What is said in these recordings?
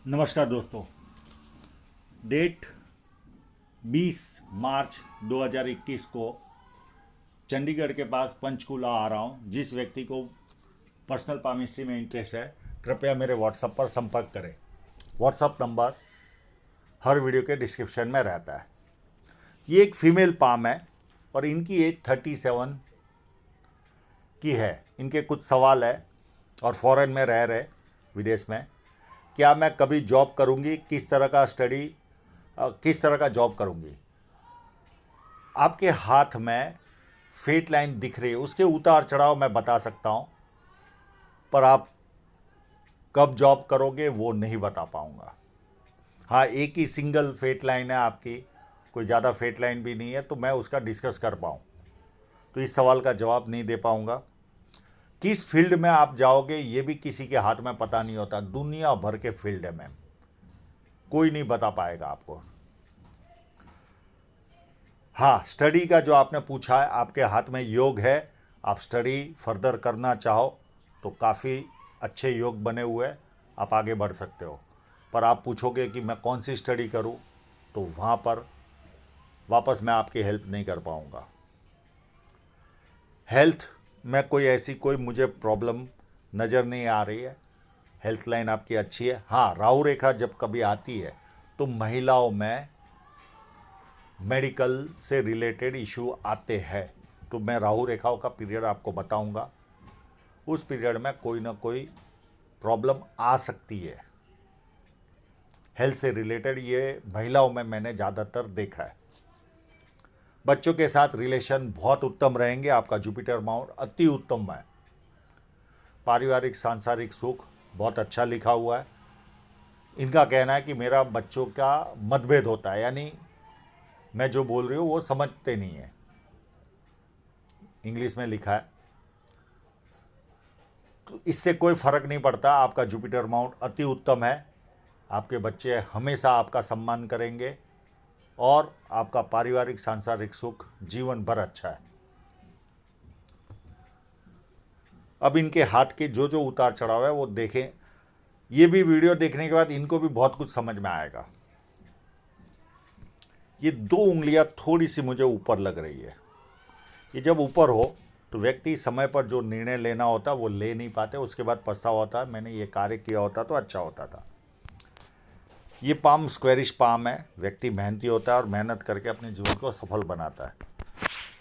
नमस्कार दोस्तों। डेट 20 मार्च 2021 को चंडीगढ़ के पास पंचकूला आ रहा हूँ। जिस व्यक्ति को पर्सनल पामिस्ट्री में इंटरेस्ट है, कृपया मेरे व्हाट्सएप पर संपर्क करें। व्हाट्सएप नंबर हर वीडियो के डिस्क्रिप्शन में रहता है। ये एक फीमेल पाम है और इनकी एज 37 की है। इनके कुछ सवाल है और फॉरेन में रह रहे, विदेश में। क्या मैं कभी जॉब करूंगी, किस तरह का स्टडी, किस तरह का जॉब करूंगी। आपके हाथ में फेट लाइन दिख रही है, उसके उतार चढ़ाव मैं बता सकता हूं, पर आप कब जॉब करोगे वो नहीं बता पाऊंगा। हाँ, एक ही सिंगल फेट लाइन है आपकी, कोई ज़्यादा फेट लाइन भी नहीं है, तो मैं उसका डिस्कस कर पाऊँ तो इस सवाल का जवाब नहीं दे पाऊंगा। किस फील्ड में आप जाओगे ये भी किसी के हाथ में पता नहीं होता। दुनिया भर के फील्ड है मैम, कोई नहीं बता पाएगा आपको। हाँ, स्टडी का जो आपने पूछा है, आपके हाथ में योग है, आप स्टडी फर्दर करना चाहो तो काफ़ी अच्छे योग बने हुए हैं, आप आगे बढ़ सकते हो। पर आप पूछोगे कि मैं कौन सी स्टडी करूं, तो वहाँ पर वापस मैं आपकी हेल्प नहीं कर पाऊँगा। हेल्थ में कोई मुझे प्रॉब्लम नज़र नहीं आ रही है। हेल्थ लाइन आपकी अच्छी है। हाँ, राहु रेखा जब कभी आती है तो महिलाओं में मेडिकल से रिलेटेड इशू आते हैं, तो मैं राहु रेखाओं का पीरियड आपको बताऊंगा। उस पीरियड में कोई ना कोई प्रॉब्लम आ सकती है हेल्थ से रिलेटेड। ये महिलाओं में मैंने ज़्यादातर देखा है। बच्चों के साथ रिलेशन बहुत उत्तम रहेंगे। आपका जुपिटर माउंट अति उत्तम है। पारिवारिक सांसारिक सुख बहुत अच्छा लिखा हुआ है। इनका कहना है कि मेरा बच्चों का मतभेद होता है, यानी मैं जो बोल रही हूँ वो समझते नहीं है। इंग्लिश में लिखा है, तो इससे कोई फर्क नहीं पड़ता। आपका जुपिटर माउंट अति उत्तम है। आपके बच्चे हमेशा आपका सम्मान करेंगे और आपका पारिवारिक सांसारिक सुख जीवन भर अच्छा है। अब इनके हाथ के जो जो उतार चढ़ाव है वो देखें। ये भी वीडियो देखने के बाद इनको भी बहुत कुछ समझ में आएगा। ये दो उंगलियां थोड़ी सी मुझे ऊपर लग रही है। ये जब ऊपर हो तो व्यक्ति समय पर जो निर्णय लेना होता वो ले नहीं पाते, उसके बाद पछतावा होता है, मैंने ये कार्य किया होता तो अच्छा होता था। ये पाम स्क्वेरिश पाम है। व्यक्ति मेहनती होता है और मेहनत करके अपने जीवन को सफल बनाता है।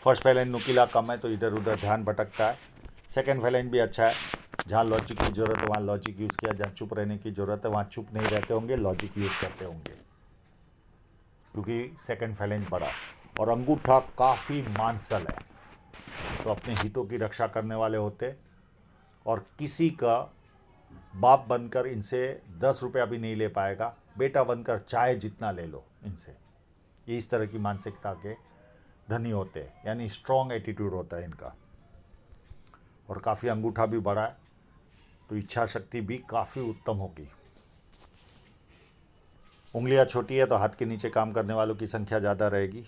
फर्स्ट फैलाइन नुकीला कम है तो इधर उधर ध्यान भटकता है। सेकंड फैलाइन भी अच्छा है। जहाँ लॉजिक की ज़रूरत है वहाँ लॉजिक यूज़ किया, जहाँ चुप रहने की ज़रूरत है वहाँ चुप नहीं रहते होंगे, लॉजिक यूज़ करते होंगे, क्योंकि सेकंड फैलाइन बड़ा। और अंगूठा काफ़ी मांसल है, तो अपने हितों की रक्षा करने वाले होते। और किसी का बाप बनकर इनसे 10 रुपया भी नहीं ले पाएगा, बेटा बनकर चाहे जितना ले लो इनसे। ये इस तरह की मानसिकता के धनी होते हैं, यानी स्ट्रॉन्ग एटीट्यूड होता है इनका। और काफ़ी अंगूठा भी बड़ा है, तो इच्छा शक्ति भी काफ़ी उत्तम होगी। उंगलियां छोटी है तो हाथ के नीचे काम करने वालों की संख्या ज़्यादा रहेगी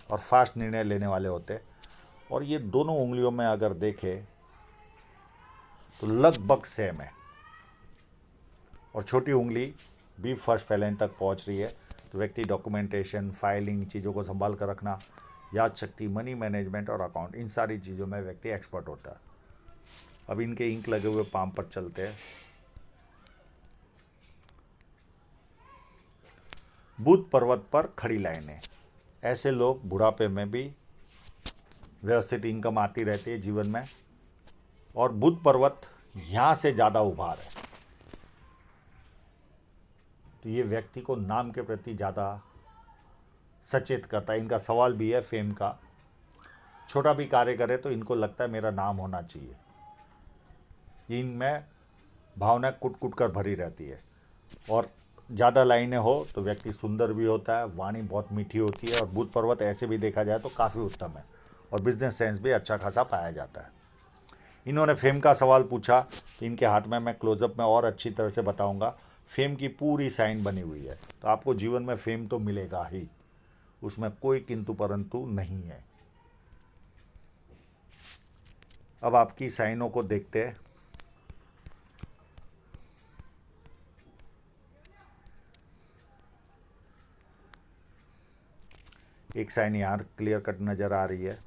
और फास्ट निर्णय लेने वाले होते हैं। और ये दोनों उंगलियों में अगर देखें तो लगभग सेम है। और छोटी उंगली भी फर्स्ट फैलाइन तक पहुंच रही है। तो व्यक्ति डॉक्यूमेंटेशन, फाइलिंग, चीज़ों को संभाल कर रखना, याद शक्ति, मनी मैनेजमेंट और अकाउंट, इन सारी चीज़ों में व्यक्ति एक्सपर्ट होता है। अब इनके इंक लगे हुए पाम पर चलते हैं। बुध पर्वत पर खड़ी लाइनें। ऐसे लोग बुढ़ापे में भी व्यवस्थित इनकम आती रहती है जीवन में। और बुध पर्वत यहाँ से ज़्यादा उभार है, तो ये व्यक्ति को नाम के प्रति ज़्यादा सचेत करता है। इनका सवाल भी है फेम का। छोटा भी कार्य करे तो इनको लगता है मेरा नाम होना चाहिए। इनमें भावना कुट कुट कर भरी रहती है। और ज़्यादा लाइनें हो तो व्यक्ति सुंदर भी होता है, वाणी बहुत मीठी होती है। और बुध पर्वत ऐसे भी देखा जाए तो काफ़ी उत्तम है और बिजनेस सेंस भी अच्छा खासा पाया जाता है। इन्होंने फेम का सवाल पूछा तो इनके हाथ में मैं क्लोजअप में और अच्छी तरह से बताऊंगा। फेम की पूरी साइन बनी हुई है, तो आपको जीवन में फेम तो मिलेगा ही, उसमें कोई किंतु परंतु नहीं है। अब आपकी साइनों को देखते हैं। एक साइन यहाँ क्लियर कट नज़र आ रही है।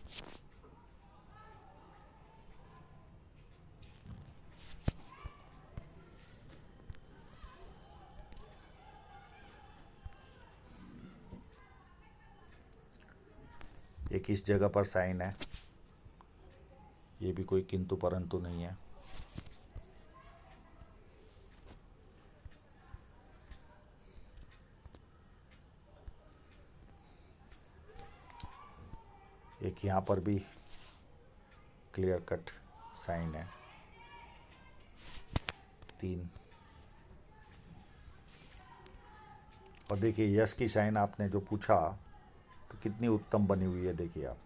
एक इस जगह पर साइन है, ये भी कोई किंतु परंतु नहीं है। एक यहाँ पर भी क्लियर कट साइन है, 3। और देखिए यश की साइन आपने जो पूछा तो कितनी उत्तम बनी हुई है, देखिए आप।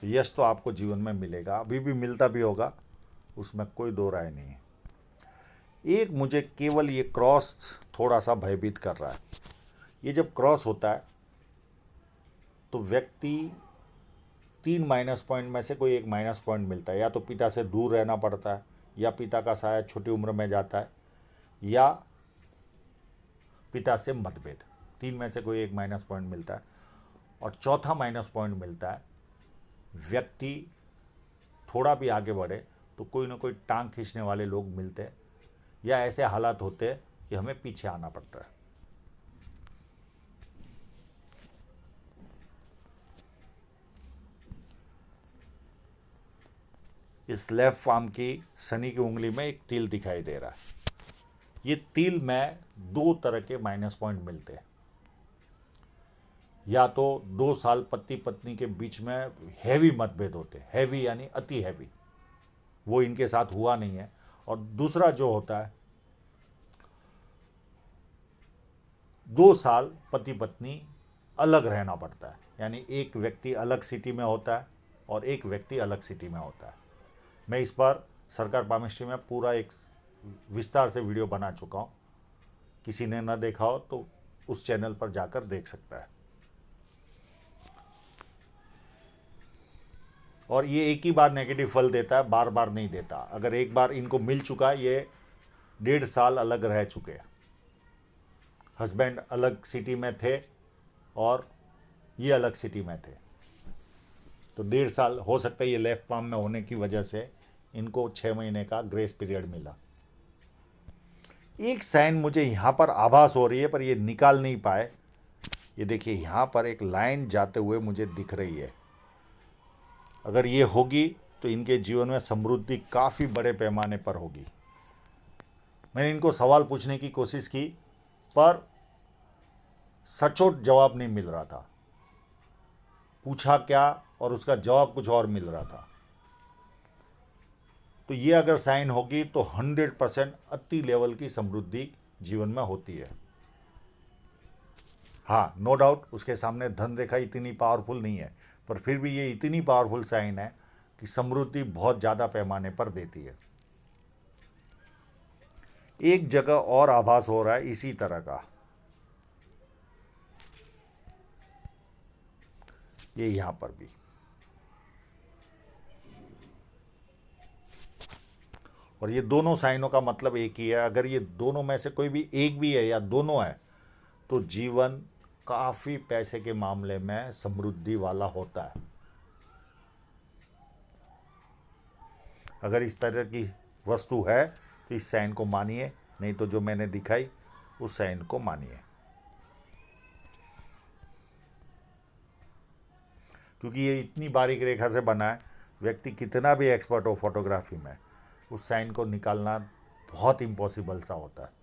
यश तो आपको जीवन में मिलेगा, अभी भी मिलता भी होगा, उसमें कोई दो राय नहीं है। एक मुझे केवल ये क्रॉस थोड़ा सा भयभीत कर रहा है। ये जब क्रॉस होता है तो व्यक्ति 3 माइनस पॉइंट में से कोई एक माइनस पॉइंट मिलता है। या तो पिता से दूर रहना पड़ता है, या पिता का साया छोटी उम्र में जाता है, या पिता से मतभेद। 3 में से कोई एक माइनस पॉइंट मिलता है। और चौथा माइनस पॉइंट मिलता है, व्यक्ति थोड़ा भी आगे बढ़े तो कोई ना कोई टांग खींचने वाले लोग मिलते हैं, या ऐसे हालात होते हैं कि हमें पीछे आना पड़ता है। इस लेफ्ट पाम की शनि की उंगली में एक तिल दिखाई दे रहा है। ये तिल में 2 तरह के माइनस पॉइंट मिलते हैं। या तो 2 साल पति पत्नी के बीच में हैवी मतभेद होते हैं, हैवी यानी अति हैवी, वो इनके साथ हुआ नहीं है। और दूसरा जो होता है, 2 साल पति पत्नी अलग रहना पड़ता है, यानी एक व्यक्ति अलग सिटी में होता है और एक व्यक्ति अलग सिटी में होता है। मैं इस पर सरकार पामिस्ट्री में पूरा एक विस्तार से वीडियो बना चुका हूँ। किसी ने न देखा हो तो उस चैनल पर जाकर देख सकता है। और ये एक ही बार नेगेटिव फल देता है, बार बार नहीं देता। अगर एक बार इनको मिल चुका है, ये 1.5 साल अलग रह चुके हैं, हस्बैंड अलग सिटी में थे और ये अलग सिटी में थे, तो 1.5 साल हो सकता है। ये लेफ्ट पाम में होने की वजह से इनको 6 महीने का ग्रेस पीरियड मिला। एक साइन मुझे यहाँ पर आभास हो रही है, पर ये निकाल नहीं पाए। ये देखिए यहाँ पर एक लाइन जाते हुए मुझे दिख रही है। अगर ये होगी तो इनके जीवन में समृद्धि काफ़ी बड़े पैमाने पर होगी। मैंने इनको सवाल पूछने की कोशिश की, पर सचोट जवाब नहीं मिल रहा था। पूछा क्या और उसका जवाब कुछ और मिल रहा था। तो ये अगर साइन होगी तो 100% अति लेवल की समृद्धि जीवन में होती है। हाँ, नो डाउट उसके सामने धन रेखा इतनी पावरफुल नहीं है, पर फिर भी ये इतनी पावरफुल साइन है कि समृद्धि बहुत ज़्यादा पैमाने पर देती है। एक जगह और आभास हो रहा है इसी तरह का, ये यहाँ पर भी। और ये दोनों साइनों का मतलब एक ही है। अगर ये दोनों में से कोई भी एक भी है या दोनों है तो जीवन काफ़ी पैसे के मामले में समृद्धि वाला होता है। अगर इस तरह की वस्तु है तो इस साइन को मानिए, नहीं तो जो मैंने दिखाई उस साइन को मानिए, क्योंकि ये इतनी बारीक रेखा से बना है। व्यक्ति कितना भी एक्सपर्ट हो फोटोग्राफी में, उस साइन को निकालना बहुत इम्पॉसिबल सा होता है।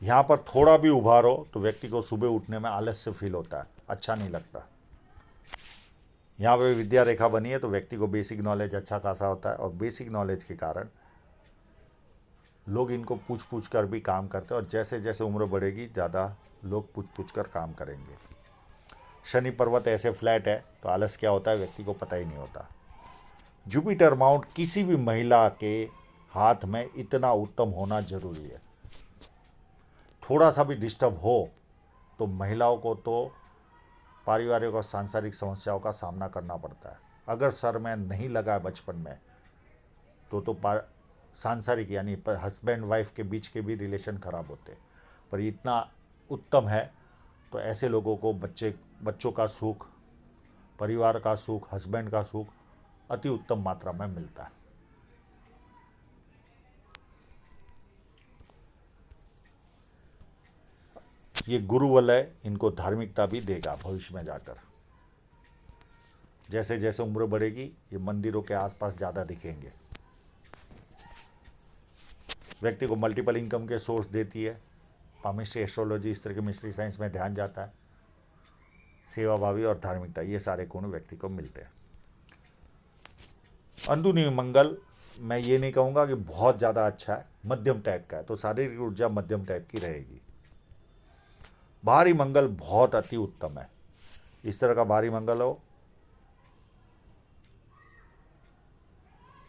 यहाँ पर थोड़ा भी उभार हो तो व्यक्ति को सुबह उठने में आलस्य फील होता है, अच्छा नहीं लगता। यहाँ पे विद्या रेखा बनी है तो व्यक्ति को बेसिक नॉलेज अच्छा खासा होता है, और बेसिक नॉलेज के कारण लोग इनको पूछ पूछ कर भी काम करते हैं, और जैसे जैसे उम्र बढ़ेगी ज़्यादा लोग पूछ पूछ कर काम करेंगे। शनि पर्वत ऐसे फ्लैट है तो आलस क्या होता है व्यक्ति को पता ही नहीं होता। जुपिटर माउंट किसी भी महिला के हाथ में इतना उत्तम होना जरूरी है। थोड़ा सा भी डिस्टर्ब हो तो महिलाओं को तो पारिवारिक और सांसारिक समस्याओं का सामना करना पड़ता है। अगर सर में नहीं लगा है बचपन में सांसारिक यानी हस्बैंड वाइफ के बीच के भी रिलेशन खराब होते हैं। पर इतना उत्तम है तो ऐसे लोगों को बच्चों का सुख, परिवार का सुख, हस्बैंड का सुख अति उत्तम मात्रा में मिलता है। ये गुरु वलय इनको धार्मिकता भी देगा भविष्य में जाकर। जैसे जैसे उम्र बढ़ेगी ये मंदिरों के आसपास ज़्यादा दिखेंगे। व्यक्ति को मल्टीपल इनकम के सोर्स देती है। पामिस्ट्री, एस्ट्रोलॉजी, इस तरह के मिस्ट्री साइंस में ध्यान जाता है। सेवाभावी और धार्मिकता, ये सारे गुण व्यक्ति को मिलते हैं। अंदरूनी मंगल, मैं ये नहीं कहूँगा कि बहुत ज़्यादा अच्छा है, मध्यम टाइप का है, तो शारीरिक ऊर्जा मध्यम टाइप की रहेगी। बाहरी मंगल बहुत अति उत्तम है। इस तरह का बाहरी मंगल हो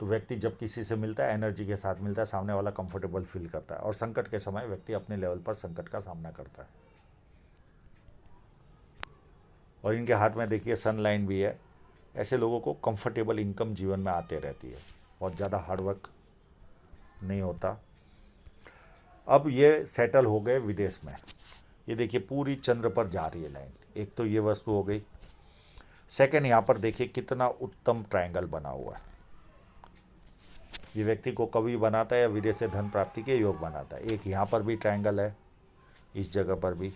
तो व्यक्ति जब किसी से मिलता है एनर्जी के साथ मिलता है, सामने वाला कंफर्टेबल फील करता है और संकट के समय व्यक्ति अपने लेवल पर संकट का सामना करता है। और इनके हाथ में देखिए सन लाइन भी है। ऐसे लोगों को कंफर्टेबल इनकम जीवन में आते रहती है, बहुत ज़्यादा हार्डवर्क नहीं होता। अब ये सेटल हो गए विदेश में। ये देखिए पूरी चंद्र पर जा रही है लाइन। एक तो ये वस्तु हो गई। सेकंड, यहाँ पर देखिए कितना उत्तम ट्रायंगल बना हुआ है। ये व्यक्ति को कवि बनाता है या विदेश से धन प्राप्ति के योग बनाता है। एक यहाँ पर भी ट्रायंगल है, इस जगह पर भी,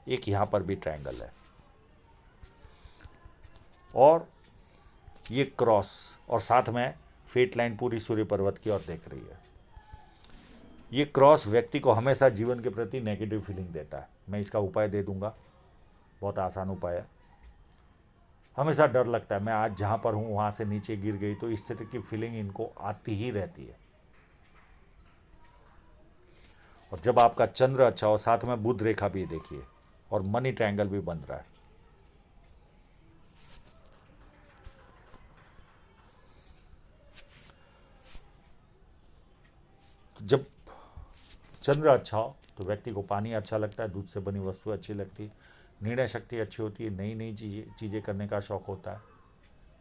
एक यहाँ पर भी ट्रायंगल है, और ये क्रॉस, और साथ में फेट लाइन पूरी सूर्य पर्वत की ओर देख रही है। ये क्रॉस व्यक्ति को हमेशा जीवन के प्रति नेगेटिव फीलिंग देता है। मैं इसका उपाय दे दूंगा, बहुत आसान उपाय है। हमेशा डर लगता है, मैं आज जहाँ पर हूँ वहाँ से नीचे गिर गई, तो इस तरह की फीलिंग इनको आती ही रहती है। और जब आपका चंद्र अच्छा हो, साथ में बुध रेखा भी देखिए, और मनी ट्रायंगल भी बन रहा है। जब चंद्र अच्छा हो तो व्यक्ति को पानी अच्छा लगता है, दूध से बनी वस्तु अच्छी लगती है, निर्णय शक्ति अच्छी होती है, नई नई चीज़ें करने का शौक़ होता है।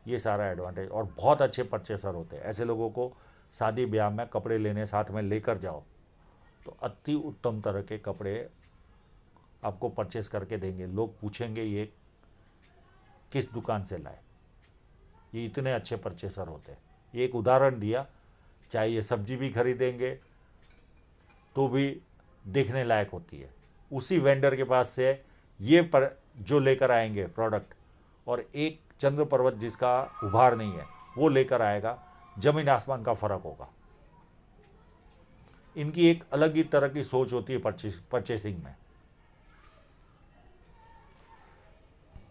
ये सारा एडवांटेज, और बहुत अच्छे परचेसर होते हैं। ऐसे लोगों को शादी ब्याह में कपड़े लेने साथ में लेकर जाओ तो अति उत्तम तरह के कपड़े आपको परचेस करके देंगे। लोग पूछेंगे ये किस दुकान से लाए, ये इतने अच्छे परचेसर होते हैं। ये एक उदाहरण दिया। चाहे ये सब्जी भी खरीदेंगे तो भी देखने लायक होती है। उसी वेंडर के पास से ये पर जो लेकर आएंगे प्रोडक्ट, और एक चंद्र पर्वत जिसका उभार नहीं है वो लेकर आएगा, जमीन आसमान का फर्क होगा। इनकी एक अलग ही तरह की सोच होती है परचेसिंग में।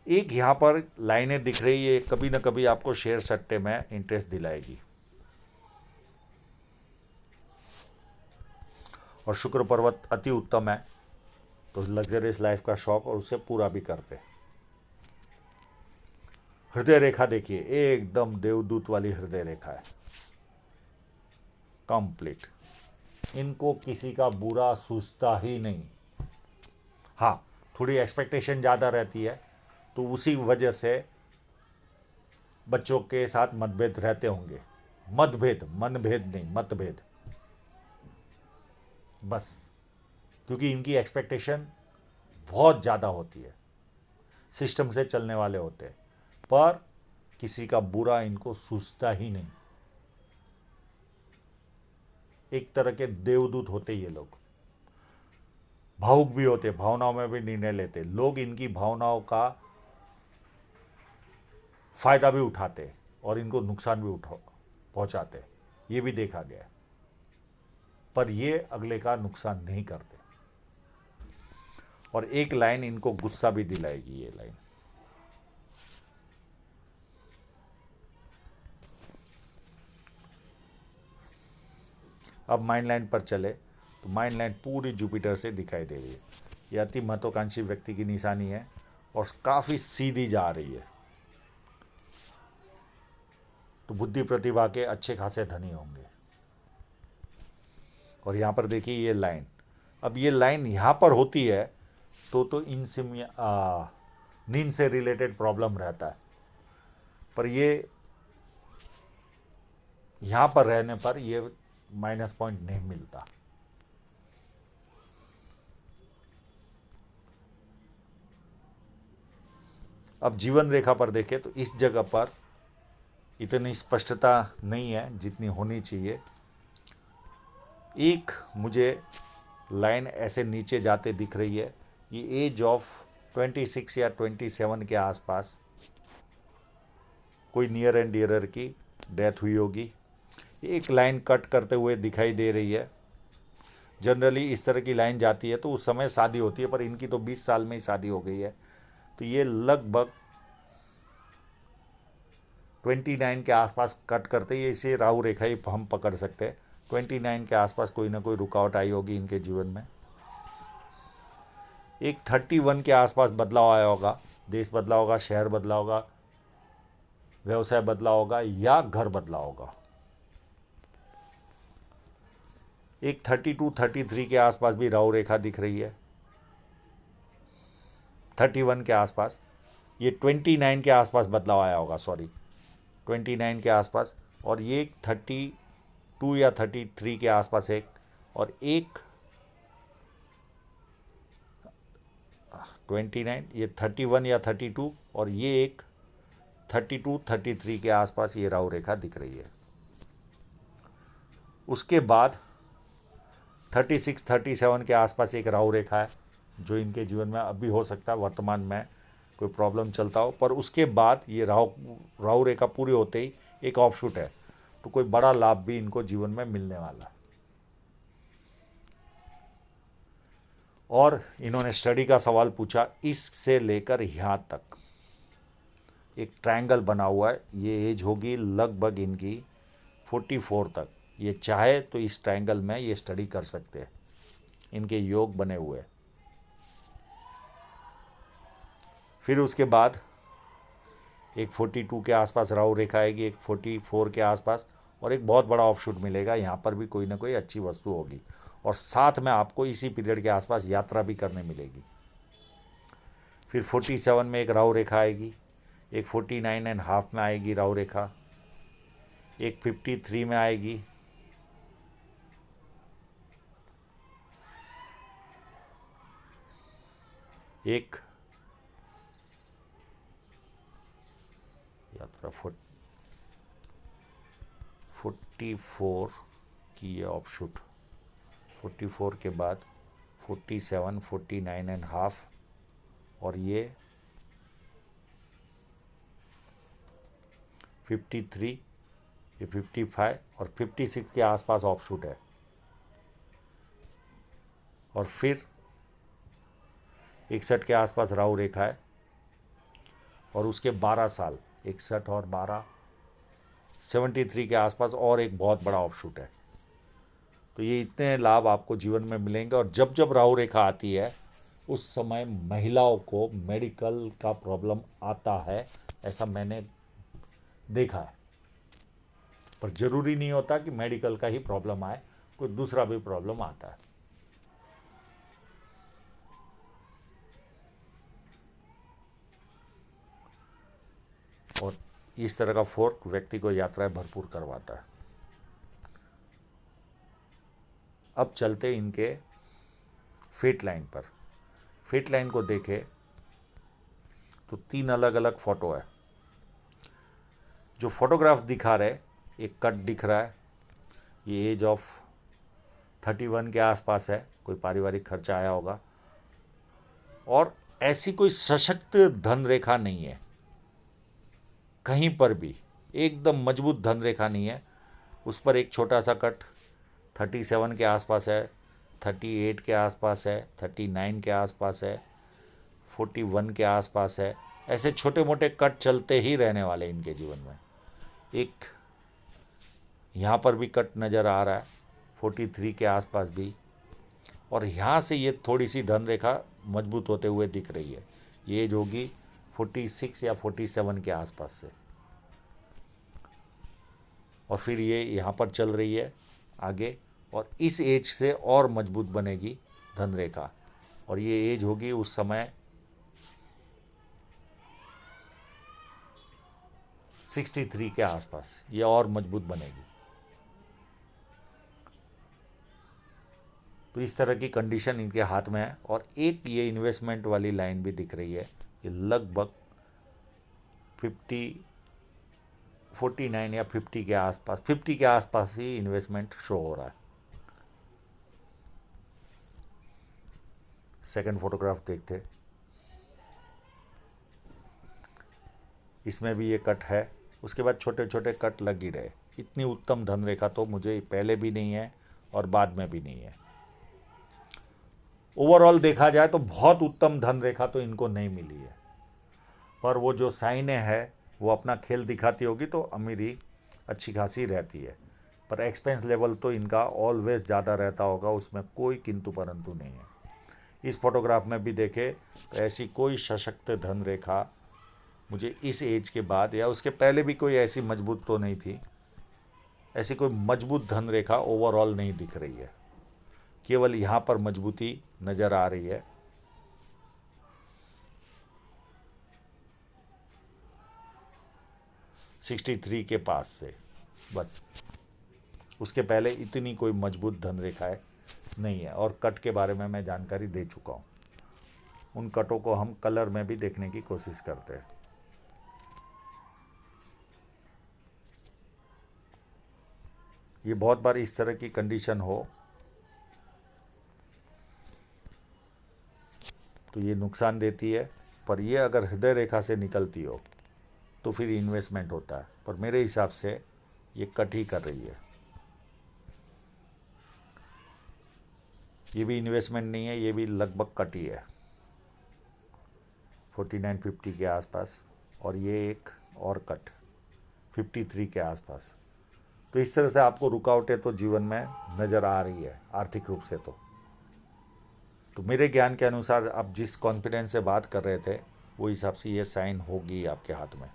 एक यहाँ पर लाइनें दिख रही है, कभी ना कभी आपको शेयर सट्टे में इंटरेस्ट दिलाएगी। और शुक्र पर्वत अति उत्तम है, तो लग्जरियस लाइफ का शौक और उसे पूरा भी करते। हृदय रेखा देखिए, एकदम देवदूत वाली हृदय रेखा है, कंप्लीट। इनको किसी का बुरा सूझता ही नहीं। हाँ, थोड़ी एक्सपेक्टेशन ज़्यादा रहती है, तो उसी वजह से बच्चों के साथ मतभेद रहते होंगे। मतभेद, मनभेद नहीं, मतभेद, बस। क्योंकि इनकी एक्सपेक्टेशन बहुत ज़्यादा होती है, सिस्टम से चलने वाले होते हैं, पर किसी का बुरा इनको सूझता ही नहीं। एक तरह के देवदूत होते ये लोग। भावुक भी होते, भावनाओं में भी निर्णय लेते। लोग इनकी भावनाओं का फायदा भी उठाते और इनको नुकसान भी पहुंचाते, ये भी देखा गया। पर ये अगले का नुकसान नहीं करते। और एक लाइन इनको गुस्सा भी दिलाएगी, ये लाइन। अब माइंड लाइन पर चले तो माइंड लाइन पूरी जुपिटर से दिखाई दे रही है। यह अति महत्वाकांक्षी व्यक्ति की निशानी है और काफ़ी सीधी जा रही है। तो बुद्धि प्रतिभा के अच्छे खासे धनी होंगे। और यहाँ पर देखिए ये लाइन, अब ये लाइन यहाँ पर होती है तो नींद से रिलेटेड प्रॉब्लम रहता है। पर ये यहाँ पर रहने पर ये माइनस पॉइंट नहीं मिलता। अब जीवन रेखा पर देखें तो इस जगह पर इतनी स्पष्टता नहीं है जितनी होनी चाहिए। एक मुझे लाइन ऐसे नीचे जाते दिख रही है, ये एज ऑफ 26 या 27 के आसपास कोई नियर एंड डियरर की डेथ हुई होगी। एक लाइन कट करते हुए दिखाई दे रही है। जनरली इस तरह की लाइन जाती है तो उस समय शादी होती है, पर इनकी तो 20 साल में ही शादी हो गई है। तो ये लगभग 29 के आसपास कट करते ही इसे राहु रेखा ही हम पकड़ सकते हैं। 29 के आसपास कोई ना कोई रुकावट आई होगी इनके जीवन में। एक 31 के आसपास बदलाव आया होगा, देश बदला होगा, शहर बदला होगा, व्यवसाय बदला होगा या घर बदला होगा। एक 32 33 के आसपास भी राहु रेखा दिख रही है। 31 के आसपास, ये 29 के आसपास बदलाव आया होगा, सॉरी 29 के आसपास। और ये 32 या 33 के आसपास एक, और एक 29, ये 31 या 32, और ये एक 32 33 के आसपास ये राहु रेखा दिख रही है। उसके बाद 36 37 के आसपास एक राहु रेखा है जो इनके जीवन में अभी हो सकता है वर्तमान में कोई प्रॉब्लम चलता हो, पर उसके बाद ये राहु रेखा पूरी होते ही एक ऑफशूट है, तो कोई बड़ा लाभ भी इनको जीवन में मिलने वाला है। और इन्होंने स्टडी का सवाल पूछा, इससे लेकर यहाँ तक एक ट्रायंगल बना हुआ है, ये एज होगी लगभग इनकी 44 तक। ये चाहे तो इस ट्रायंगल में ये स्टडी कर सकते हैं, इनके योग बने हुए। फिर उसके बाद एक 42 के आसपास राहु रेखा आएगी, एक 44 के आसपास, और एक बहुत बड़ा ऑफशूट मिलेगा। यहाँ पर भी कोई ना कोई अच्छी वस्तु होगी, और साथ में आपको इसी पीरियड के आसपास यात्रा भी करने मिलेगी। फिर 47 में एक राहु रेखा आएगी, एक 49.5 में आएगी राहु रेखा, एक 53 में आएगी, एक यात्रा 44 की ये ऑफशूट, 44 के बाद 47 49.5, और ये 53, ये 55 और 56 के आसपास ऑफशूट है। और फिर 61 के आसपास राहु रेखा है, और उसके 12 साल 61 और 12 73 के आसपास और एक बहुत बड़ा ऑफशूट है। तो ये इतने लाभ आपको जीवन में मिलेंगे। और जब जब राहु रेखा आती है उस समय महिलाओं को मेडिकल का प्रॉब्लम आता है, ऐसा मैंने देखा है। पर ज़रूरी नहीं होता कि मेडिकल का ही प्रॉब्लम आए, कोई दूसरा भी प्रॉब्लम आता है। और इस तरह का फोर्क व्यक्ति को यात्राएं भरपूर करवाता है। अब चलते इनके फेट लाइन पर। फेट लाइन को देखें तो 3 अलग अलग फ़ोटो है। जो फोटोग्राफ दिखा रहे, एक कट दिख रहा है, ये एज ऑफ 31 के आसपास है, कोई पारिवारिक खर्चा आया होगा। और ऐसी कोई सशक्त धन रेखा नहीं है कहीं पर भी, एकदम मजबूत धन रेखा नहीं है। उस पर एक छोटा सा कट 37 के आसपास है, 38 के आसपास है, 39 के आसपास है, 41 के आसपास है। ऐसे छोटे मोटे कट चलते ही रहने वाले इनके जीवन में। एक यहाँ पर भी कट नज़र आ रहा है 43 के आसपास भी, और यहाँ से ये थोड़ी सी धन रेखा मजबूत होते हुए दिख रही है। ये एज होगी 46 या 47 के आसपास से। और फिर ये यहाँ पर चल रही है आगे, और इस एज से और मजबूत बनेगी धन रेखा, और ये एज होगी उस समय 63 के आसपास, ये और मजबूत बनेगी। तो इस तरह की कंडीशन इनके हाथ में है। और एक ये इन्वेस्टमेंट वाली लाइन भी दिख रही है, ये लगभग 49 या 50 के आसपास, 50 के आसपास ही इन्वेस्टमेंट शो हो रहा है। सेकंड फोटोग्राफ देखते, इसमें भी ये कट है, उसके बाद छोटे छोटे कट लग ही रहे। इतनी उत्तम धन रेखा तो मुझे पहले भी नहीं है और बाद में भी नहीं है। ओवरऑल देखा जाए तो बहुत उत्तम धन रेखा तो इनको नहीं मिली है, पर वो जो साइनें है वो अपना खेल दिखाती होगी तो अमीरी अच्छी खासी रहती है। पर एक्सपेंस लेवल तो इनका ऑलवेज ज़्यादा रहता होगा, उसमें कोई किंतु परंतु नहीं है। इस फोटोग्राफ में भी देखे तो ऐसी कोई सशक्त धन रेखा मुझे इस एज के बाद या उसके पहले भी कोई ऐसी मजबूत तो नहीं थी, ऐसी कोई मजबूत धन रेखा ओवरऑल नहीं दिख रही है। केवल यहाँ पर मजबूती नज़र आ रही है। सिक्सटी थ्री के पास से बस, उसके पहले इतनी कोई मजबूत धन रेखाएं नहीं है। और कट के बारे में मैं जानकारी दे चुका हूँ, उन कटों को हम कलर में भी देखने की कोशिश करते हैं। ये बहुत बार इस तरह की कंडीशन हो तो ये नुकसान देती है, पर ये अगर हृदय रेखा से निकलती हो तो फिर इन्वेस्टमेंट होता है। पर मेरे हिसाब से ये कट ही कर रही है, ये भी इन्वेस्टमेंट नहीं है, ये भी लगभग कट ही है 49-50 के आसपास। और ये एक और कट 53 के आसपास। तो इस तरह से आपको रुकावटें तो जीवन में नज़र आ रही है आर्थिक रूप से। तो मेरे ज्ञान के अनुसार आप जिस कॉन्फिडेंस से बात कर रहे थे वो हिसाब से ये साइन होगी आपके हाथ में।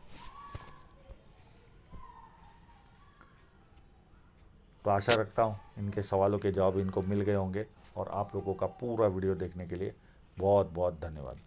तो आशा रखता हूँ इनके सवालों के जवाब इनको मिल गए होंगे। और आप लोगों का पूरा वीडियो देखने के लिए बहुत बहुत धन्यवाद।